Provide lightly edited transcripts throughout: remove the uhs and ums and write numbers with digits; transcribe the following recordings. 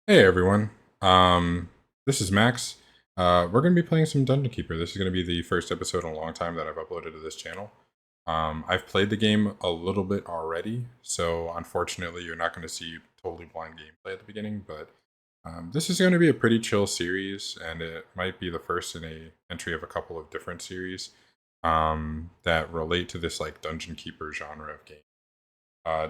Hey everyone, this is Max. We're going to be playing some Dungeon Keeper. This is going to be the first episode in a long time that I've uploaded to this channel. I've played the game a little bit already, so unfortunately you're not going to see totally blind gameplay at the beginning, but this is going to be a pretty chill series, and it might be the first in a entry of a couple of different series that relate to this like Dungeon Keeper genre of game.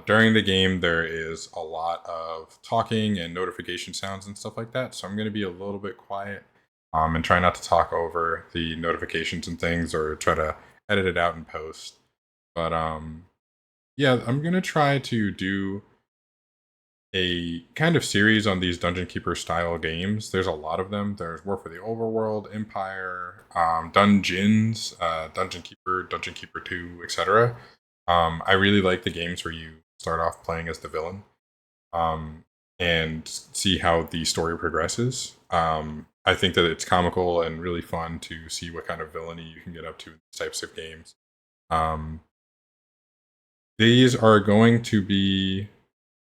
During the game, there is a lot of talking and notification sounds and stuff like that, so I'm going to be a little bit quiet and try not to talk over the notifications and things or try to edit it out in post. But yeah, I'm going to try to do a kind of series on these Dungeon Keeper style games. There's a lot of them. There's War for the Overworld, Empire, Dungeons, Dungeon Keeper 2, etc. I really like the games where you start off playing as the villain and see how the story progresses. I think that it's comical and really fun to see what kind of villainy you can get up to in these types of games. Um, these are going to be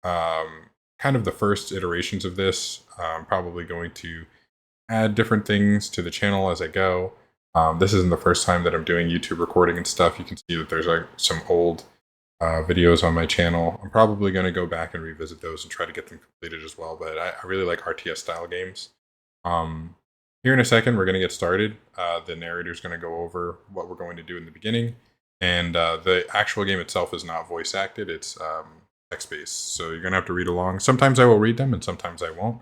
kind of the first iterations of this. I'm probably going to add different things to the channel as I go. This isn't the first time that I'm doing YouTube recording and stuff. You can see that there's like some old videos on my channel. I'm probably going to go back and revisit those and try to get them completed as well, but I really like RTS style games. Here in a second, we're going to get started. The narrator's going to go over what we're going to do in the beginning, and the actual game itself is not voice acted. It's text-based, so you're going to have to read along. Sometimes I will read them, and sometimes I won't.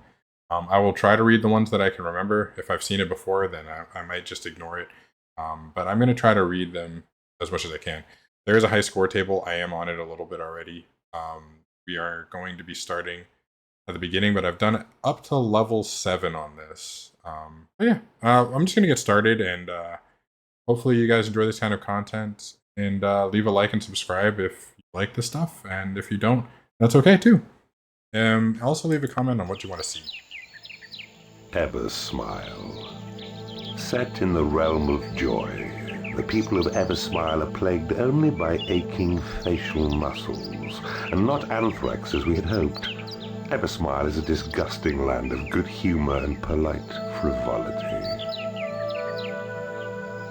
I will try to read the ones that I can remember. If I've seen it before, then I might just ignore it. But I'm going to try to read them as much as I can. There is a high score table. I am on it a little bit already. We are going to be starting at the beginning, but I've done it up to level 7 on this. But yeah, I'm just going to get started, and hopefully you guys enjoy this kind of content. And leave a like and subscribe if you like this stuff, and if you don't, that's okay too. Also leave a comment on what you want to see. Eversmile. Set in the realm of joy, the people of Eversmile are plagued only by aching facial muscles, and not anthrax as we had hoped. Eversmile is a disgusting land of good humor and polite frivolity.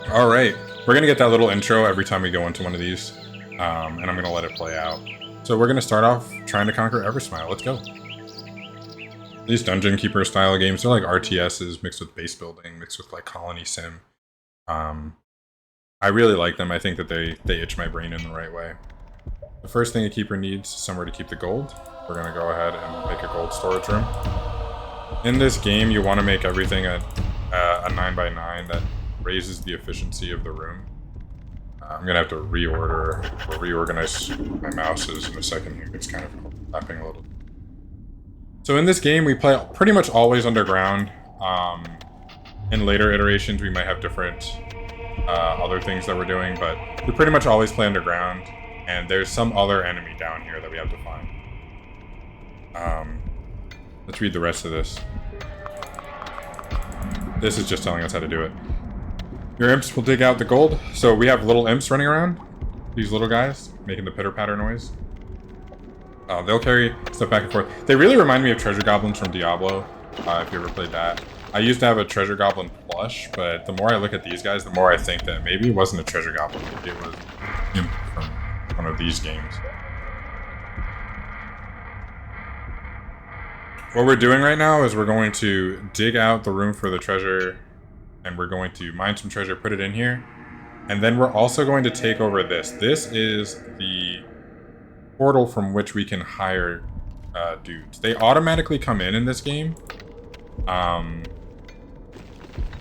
Alright, we're going to get that little intro every time we go into one of these, and I'm going to let it play out. So we're going to start off trying to conquer Eversmile. Let's go. These Dungeon Keeper style games, they're like RTSs mixed with base building, mixed with like colony sim. I really like them. I think that they itch my brain in the right way. The first thing a keeper needs is somewhere to keep the gold. We're going to go ahead and make a gold storage room. In this game, you want to make everything a 9x9 that raises the efficiency of the room. I'm going to have to reorganize my mouses in a second here. It's kind of overlapping a little. So in this game, we play pretty much always underground. In later iterations, we might have different other things that we're doing, but we pretty much always play underground, and there's some other enemy down here that we have to find. Let's read the rest of this. This is just telling us how to do it. Your imps will dig out the gold. So we have little imps running around. These little guys making the pitter-patter noise. They'll carry stuff back and forth. They really remind me of treasure goblins from Diablo, if you ever played that. I used to have a treasure goblin plush, but the more I look at these guys, the more I think that maybe it wasn't a treasure goblin. Maybe it was imp from one of these games. What we're doing right now is we're going to dig out the room for the treasure, and we're going to mine some treasure, put it in here, and then we're also going to take over this. This is the portal from which we can hire dudes. They automatically come in this game.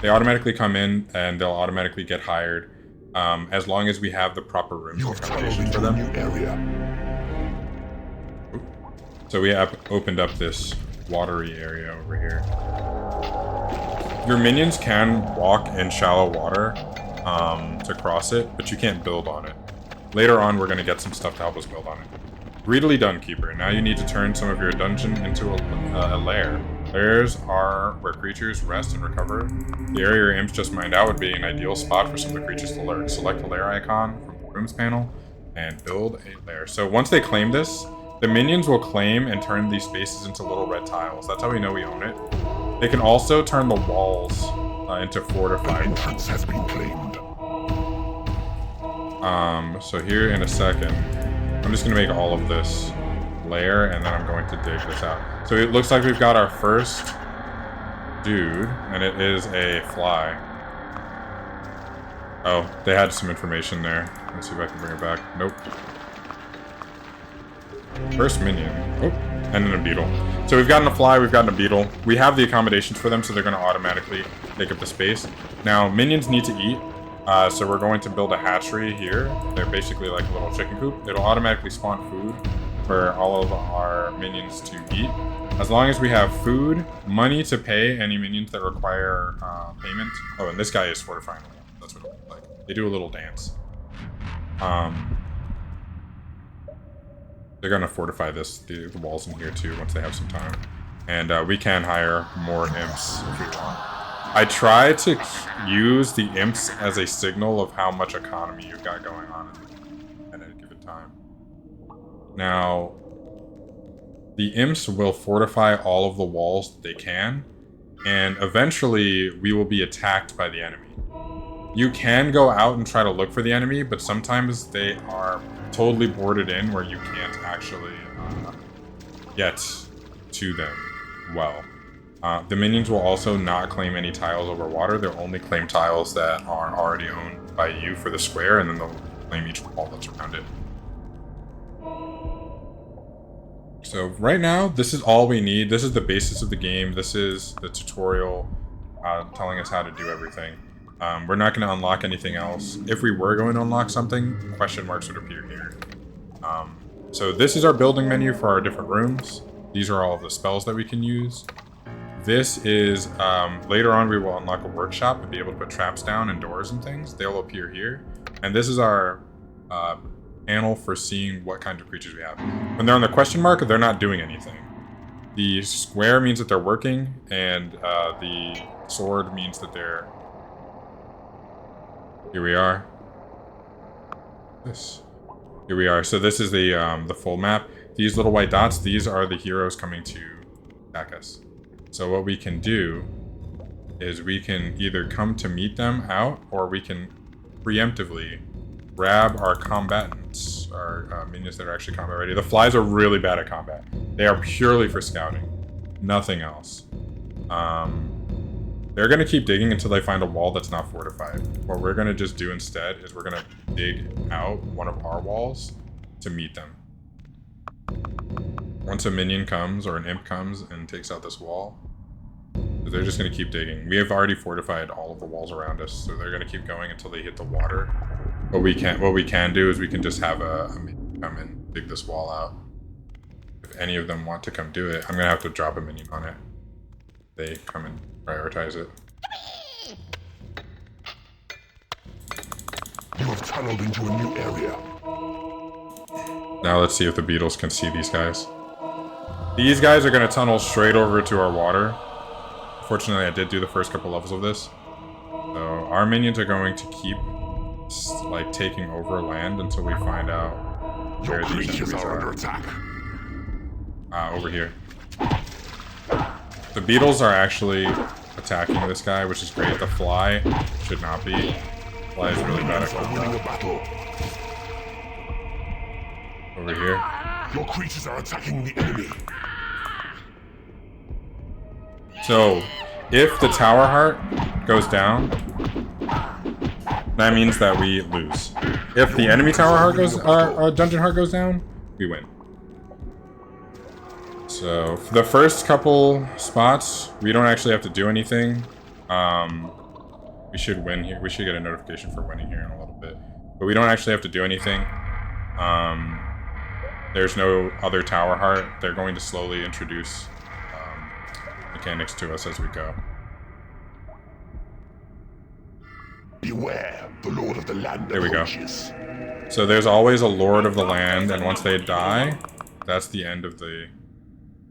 They automatically come in, and they'll automatically get hired as long as we have the proper rooms and accommodations for them. So we have opened up this watery area over here. Your minions can walk in shallow water to cross it, but you can't build on it. Later on, we're going to get some stuff to help us build on it. Greedily done, Keeper. Now you need to turn some of your dungeon into a lair. Lairs are where creatures rest and recover. The area your imps just mined out would be an ideal spot for some of the creatures to lurk. Select the lair icon from the rooms panel and build a lair. So once they claim this, The minions will claim and turn these spaces into little red tiles. That's how we know we own it. They can also turn the walls into fortified. An entrance has been claimed. So here in a second, I'm just gonna make all of this layer, and then I'm going to dig this out. So it looks like we've got our first dude, and it is a fly. Oh, they had some information there. Let's see if I can bring it back. Nope. First minion. Oh, and then a beetle. So we've gotten a fly, we've gotten a beetle. We have the accommodations for them, so they're going to automatically take up the space. Now, minions need to eat, so we're going to build a hatchery here. They're basically like a little chicken coop. It'll automatically spawn food for all of our minions to eat. As long as we have food, money to pay any minions that require payment. Oh, and this guy is fortifying. That's what it looks like. They do a little dance. They're gonna fortify the walls in here too once they have some time. And we can hire more imps if we want. I try to use the imps as a signal of how much economy you've got going on at any given time. Now, the imps will fortify all of the walls that they can, and eventually we will be attacked by the enemy. You can go out and try to look for the enemy, but sometimes they are totally boarded in where you can't actually get to them well. The minions will also not claim any tiles over water. They'll only claim tiles that are already owned by you for the square, and then they'll claim each wall that's around it. So right now, this is all we need. This is the basis of the game. This is the tutorial telling us how to do everything. We're not going to unlock anything else. If we were going to unlock something, question marks would appear here. So this is our building menu for our different rooms. These are all of the spells that we can use. This is, later on we will unlock a workshop and be able to put traps down and doors and things. They'll appear here. And this is our panel for seeing what kind of creatures we have. When they're on the question mark, they're not doing anything. The square means that they're working, and the sword means that they're... Here we are. Here we are. So this is the full map. These little white dots, these are the heroes coming to attack us. So what we can do is we can either come to meet them out, or we can preemptively grab our combatants, our minions that are actually combat ready. The flies are really bad at combat. They are purely for scouting, nothing else. They're going to keep digging until they find a wall that's not fortified. What we're going to just do instead is we're going to dig out one of our walls to meet them. Once a minion comes, or an imp comes and takes out this wall, they're just going to keep digging. We have already fortified all of the walls around us, so they're going to keep going until they hit the water. What we can do is we can just have a minion come and dig this wall out. If any of them want to come do it, I'm going to have to drop a minion on it. They come and prioritize it. You have tunneled into a new area. Now let's see if the beetles can see these guys. These guys are going to tunnel straight over to our water. Fortunately, I did do the first couple levels of this. So our minions are going to keep like taking over land until we find out where these enemies are. Under attack. Over here. The beetles are actually attacking this guy, which is great. The fly should not be. The fly is really bad at combat. Over here. Your creatures are attacking the enemy. So, if the tower heart goes down, that means that we lose. If the enemy tower heart goes, dungeon heart goes down, we win. So, for the first couple spots, we don't actually have to do anything. We should win here. We should get a notification for winning here in a little bit. But we don't actually have to do anything. There's no other tower heart. They're going to slowly introduce mechanics to us as we go. Beware, the Lord of the Land there we approaches. Go. So there's always a Lord of the Land, and once they die, that's the end of the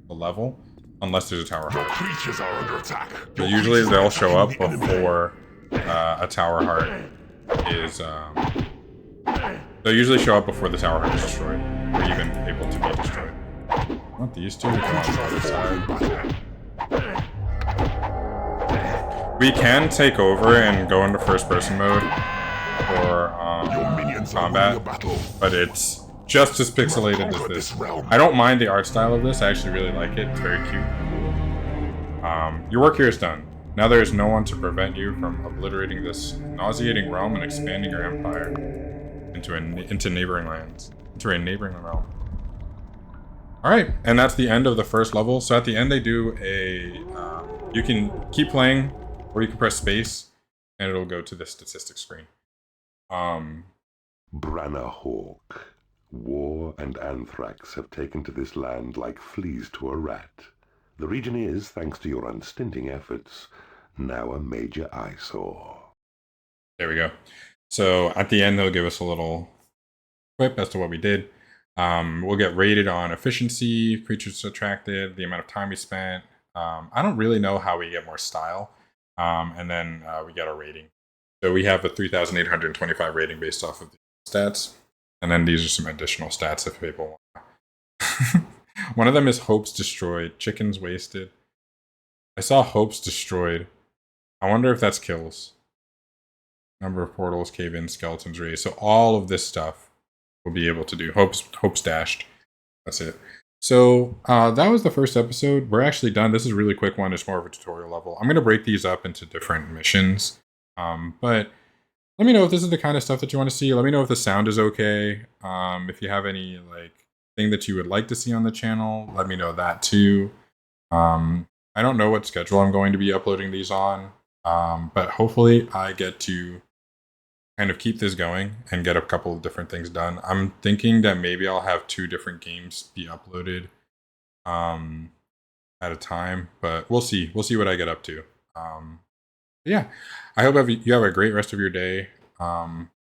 level, unless there's a tower heart. Your creatures are under attack. So usually they'll show up before a tower heart is. They'll usually show up before the tower heart is destroyed, or even able to be destroyed. want these two to go on the other side. We can take over and go into first-person mode for combat, but it's just as pixelated as this. I don't mind the art style of this. I actually really like it. It's very cute. Your work here is done. Now there is no one to prevent you from obliterating this nauseating realm and expanding your empire into neighboring lands, into a neighboring realm. All right, and that's the end of the first level. So at the end, they do a you can keep playing, or you can press space, and it'll go to the statistics screen. Branna Hawk. War and anthrax have taken to this land like fleas to a rat. The region is, thanks to your unstinting efforts, now a major eyesore. There we go. So at the end, they'll give us a little quip as to what we did. We'll get rated on efficiency, creatures attracted, the amount of time we spent. I don't really know how we get more style. And then we get a rating. So we have a 3,825 rating based off of the stats. And then these are some additional stats if people want. One of them is hopes destroyed, chickens wasted. I saw hopes destroyed. I wonder if that's kills. Number of portals, cave-ins, skeletons raised. So all of this stuff we'll be able to do. Hopes dashed. That's it. So that was the first episode. We're actually done. This is a really quick one. It's more of a tutorial level. I'm going to break these up into different missions. But let me know if this is the kind of stuff that you want to see. Let me know if the sound is okay. If you have any thing that you would like to see on the channel, let me know that too. I don't know what schedule I'm going to be uploading these on, but hopefully I get to kind of keep this going and get a couple of different things done. I'm thinking that maybe I'll have 2 different games be uploaded at a time, but we'll see. We'll see what I get up to. Yeah, I hope you have a great rest of your day.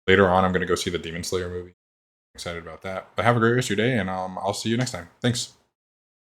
Later on, I'm going to go see the Demon Slayer movie. I'm excited about that. But have a great rest of your day, and I'll see you next time. Thanks.